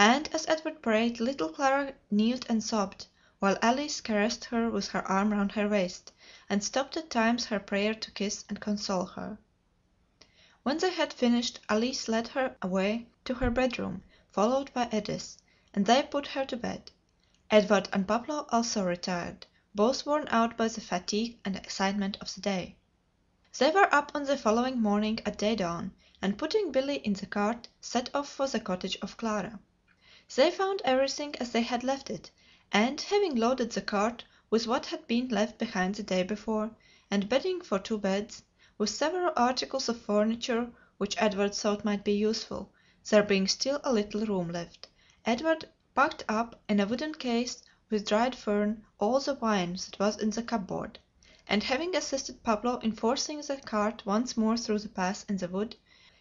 and as Edward prayed, little Clara knelt and sobbed, while Alice caressed her with her arm round her waist, and stopped at times her prayer to kiss and console her. When they had finished, Alice led her away to her bedroom, followed by Edith, and they put her to bed. Edward and Pablo also retired, both worn out by the fatigue and excitement of the day. They were up on the following morning at day dawn, and putting Billy in the cart, set off for the cottage of Clara. They found everything as they had left it, and, having loaded the cart with what had been left behind the day before, and bedding for 2 beds, with several articles of furniture which Edward thought might be useful, there being still a little room left, Edward packed up in a wooden case with dried fern all the wine that was in the cupboard, and having assisted Pablo in forcing the cart once more through the pass in the wood,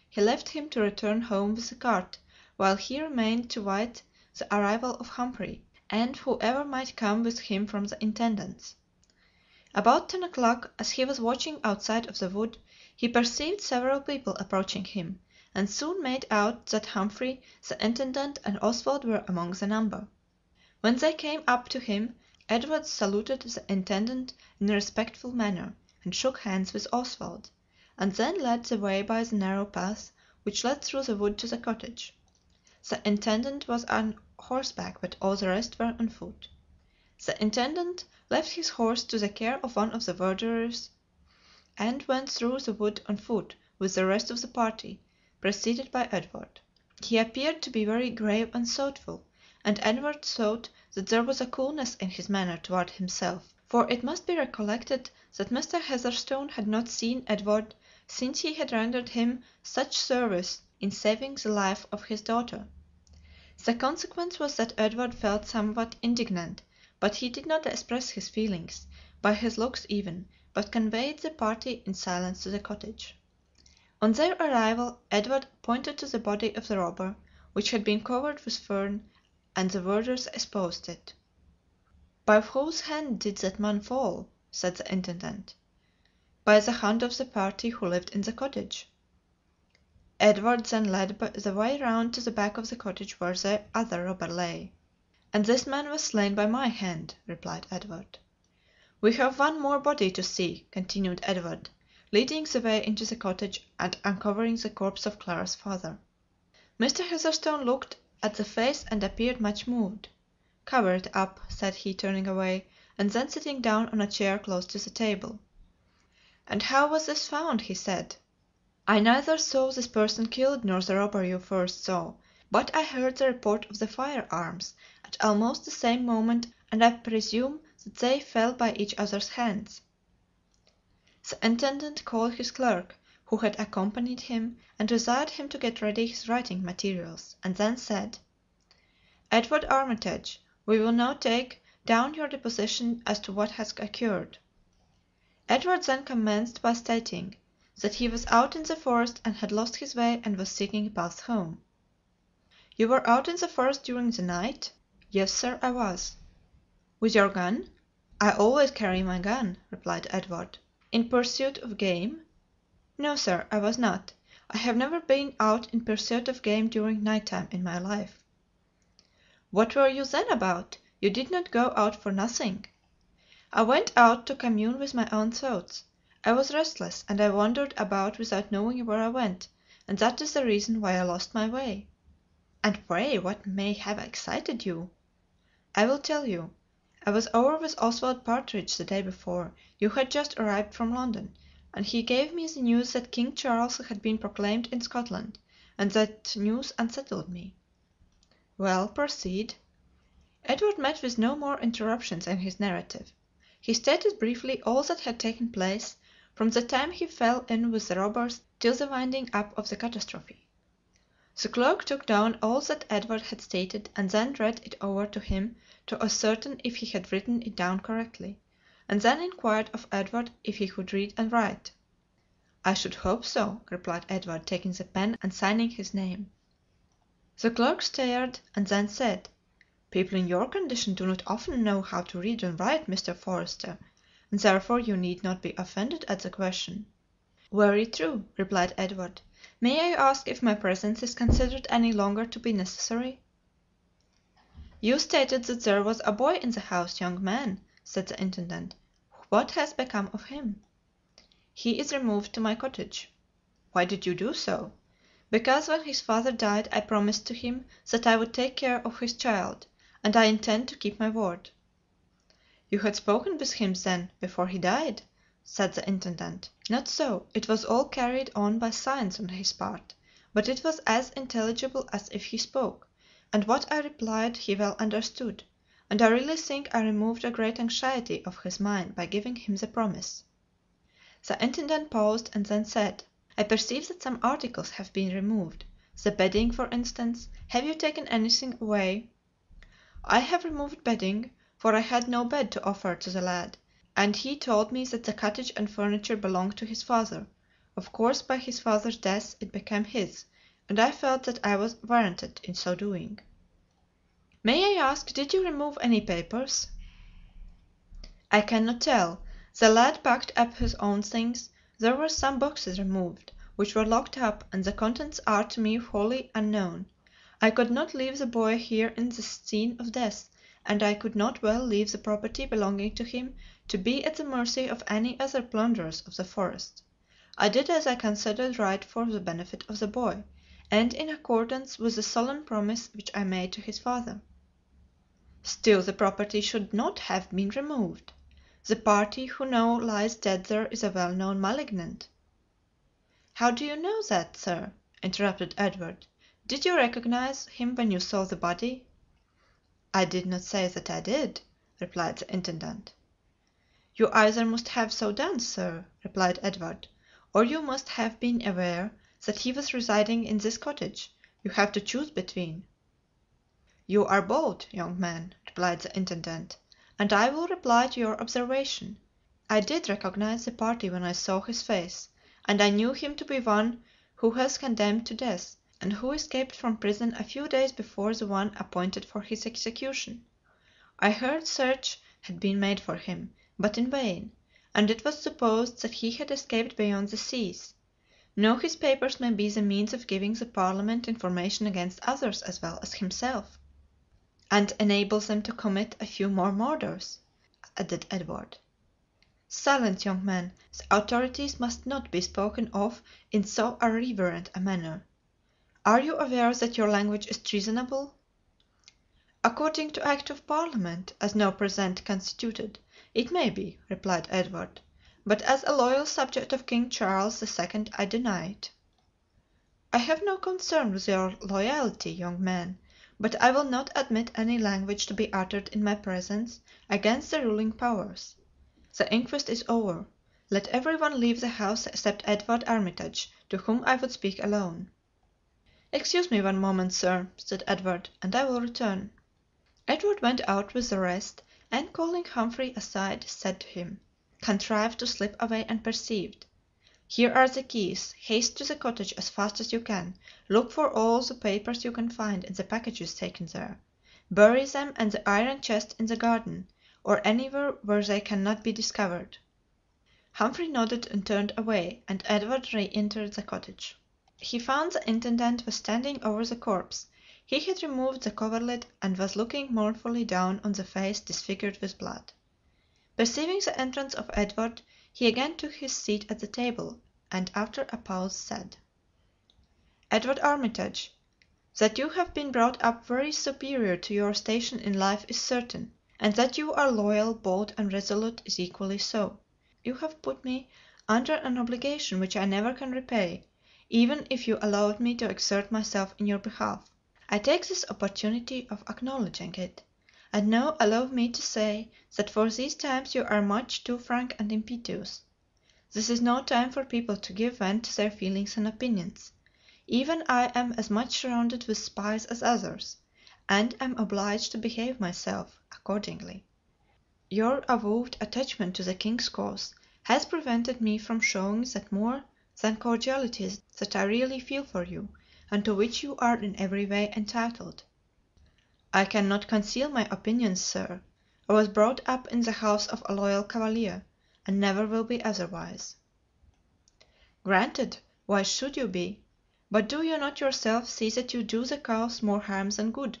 he left him to return home with the cart, while he remained to wait the arrival of Humphrey, and whoever might come with him from the Intendant's. About 10 o'clock, as he was watching outside of the wood, he perceived several people approaching him, and soon made out that Humphrey, the Intendant, and Oswald were among the number. When they came up to him, Edward saluted the Intendant in a respectful manner, and shook hands with Oswald, and then led the way by the narrow path which led through the wood to the cottage. The Intendant was on horseback, but all the rest were on foot. The Intendant left his horse to the care of one of the verderers, and went through the wood on foot with the rest of the party, preceded by Edward. He appeared to be very grave and thoughtful, and Edward thought that there was a coolness in his manner toward himself, for it must be recollected that Mr. Heatherstone had not seen Edward since he had rendered him such service in saving the life of his daughter. The consequence was that Edward felt somewhat indignant, but he did not express his feelings, by his looks even, but conveyed the party in silence to the cottage. On their arrival, Edward pointed to the body of the robber, which had been covered with fern, and the warders exposed it. "By whose hand did that man fall?" said the Intendant. "By the hand of the party who lived in the cottage." Edward then led the way round to the back of the cottage where the other robber lay. "And this man was slain by my hand," replied Edward. "We have one more body to see," continued Edward, leading the way into the cottage and uncovering the corpse of Clara's father. Mr. Heatherstone looked at the face and appeared much moved. "Cover it up," said he, turning away, and then sitting down on a chair close to the table. "And how was this found?" he said. "I neither saw this person killed nor the robber you first saw, but I heard the report of the firearms at almost the same moment, and I presume that they fell by each other's hands." The Intendant called his clerk, who had accompanied him, and desired him to get ready his writing materials, and then said: "Edward Armitage, we will now take down your deposition as to what has occurred." Edward then commenced by stating that he was out in the forest and had lost his way and was seeking a path home. "You were out in the forest during the night?" "Yes, sir, I was." "With your gun?" "I always carry my gun," replied Edward. "In pursuit of game?" "No, sir, I was not. I have never been out in pursuit of game during night time in my life." "What were you then about? You did not go out for nothing." "I went out to commune with my own thoughts. I was restless, and I wandered about without knowing where I went, and that is the reason why I lost my way." "And pray what may have excited you?" "I will tell you. I was over with Oswald Partridge the day before you had just arrived from London, and he gave me the news that King Charles had been proclaimed in Scotland, and that news unsettled me." "Well, proceed." Edward met with no more interruptions in his narrative. He stated briefly all that had taken place, from the time he fell in with the robbers till the winding up of the catastrophe. The clerk took down all that Edward had stated, and then read it over to him to ascertain if he had written it down correctly, and then inquired of Edward if he could read and write. "I should hope so," replied Edward, taking the pen and signing his name. The clerk stared, and then said: "People in your condition do not often know how to read and write, Mr. Forester, and therefore you need not be offended at the question." "Very true," replied Edward. "May I ask if my presence is considered any longer to be necessary?" You stated that there was a boy in the house, young man," said the Intendant. "What has become of him?" "He is removed to my cottage." "Why did you do so?" "Because when his father died I promised to him that I would take care of his child, and I intend to keep my word." "You had spoken with him, then, before he died?" said the Intendant. "Not so; it was all carried on by signs on his part, but it was as intelligible as if he spoke, and what I replied he well understood, and I really think I removed a great anxiety off his mind by giving him the promise." The Intendant paused and then said: "I perceive that some articles have been removed, the bedding, for instance. Have you taken anything away?" "I have removed bedding, for I had no bed to offer to the lad, and he told me that the cottage and furniture belonged to his father. Of course by his father's death it became his, and I felt that I was warranted in so doing." "May I ask, did you remove any papers?" "I cannot tell. The lad packed up his own things. There were some boxes removed, which were locked up, and the contents are to me wholly unknown. I could not leave the boy here in the scene of death, and I could not well leave the property belonging to him to be at the mercy of any other plunderers of the forest. I did as I considered right for the benefit of the boy, and in accordance with the solemn promise which I made to his father." "Still the property should not have been removed. The party who now lies dead there is a well known malignant." "How do you know that, sir?" interrupted Edward. "Did you recognize him when you saw the body?" "I did not say that I did," replied the Intendant. "You either must have so done, sir," replied Edward, "or you must have been aware that he was residing in this cottage. You have to choose between." "You are bold, young man," replied the Intendant, "and I will reply to your observation. I did recognize the party when I saw his face, and I knew him to be one who was condemned to death, and who escaped from prison a few days before the one appointed for his execution. I heard search had been made for him, but in vain, and it was supposed that he had escaped beyond the seas. Now his papers may be the means of giving the parliament information against others as well as himself." "And enable them to commit a few more murders," added Edward. "Silence, young man; the authorities must not be spoken of in so irreverent a manner. Are you aware that your language is treasonable?" "According to Act of Parliament, as now present constituted, it may be," replied Edward, "but as a loyal subject of King Charles the Second I deny it." "I have no concern with your loyalty, young man, but I will not admit any language to be uttered in my presence against the ruling powers. The inquest is over. Let every one leave the house except Edward Armitage, to whom I would speak alone." "Excuse me one moment, sir," said Edward, "and I will return." Edward went out with the rest, and calling Humphrey aside, said to him: "Contrive to slip away unperceived. Here are the keys. Haste to the cottage as fast as you can. Look for all the papers you can find in the packages taken there. Bury them and the iron chest in the garden, or anywhere where they cannot be discovered." Humphrey nodded and turned away, and Edward re-entered the cottage. He found the Intendant was standing over the corpse. He had removed the coverlid and was looking mournfully down on the face disfigured with blood. Perceiving the entrance of Edward, he again took his seat at the table, and after a pause said: "Edward Armitage, that you have been brought up very superior to your station in life is certain, and that you are loyal, bold, and resolute is equally so. You have put me under an obligation which I never can repay, even if you allowed me to exert myself in your behalf. I take this opportunity of acknowledging it. And now allow me to say that for these times you are much too frank and impetuous. This is no time for people to give vent to their feelings and opinions. Even I am as much surrounded with spies as others, and am obliged to behave myself accordingly. Your avowed attachment to the king's cause has prevented me from showing that more than cordiality that I really feel for you, and to which you are in every way entitled. I cannot conceal my opinions, sir. I was brought up in the house of a loyal cavalier, and never will be otherwise." "Granted. Why should you be? But do you not yourself see that you do the cause more harm than good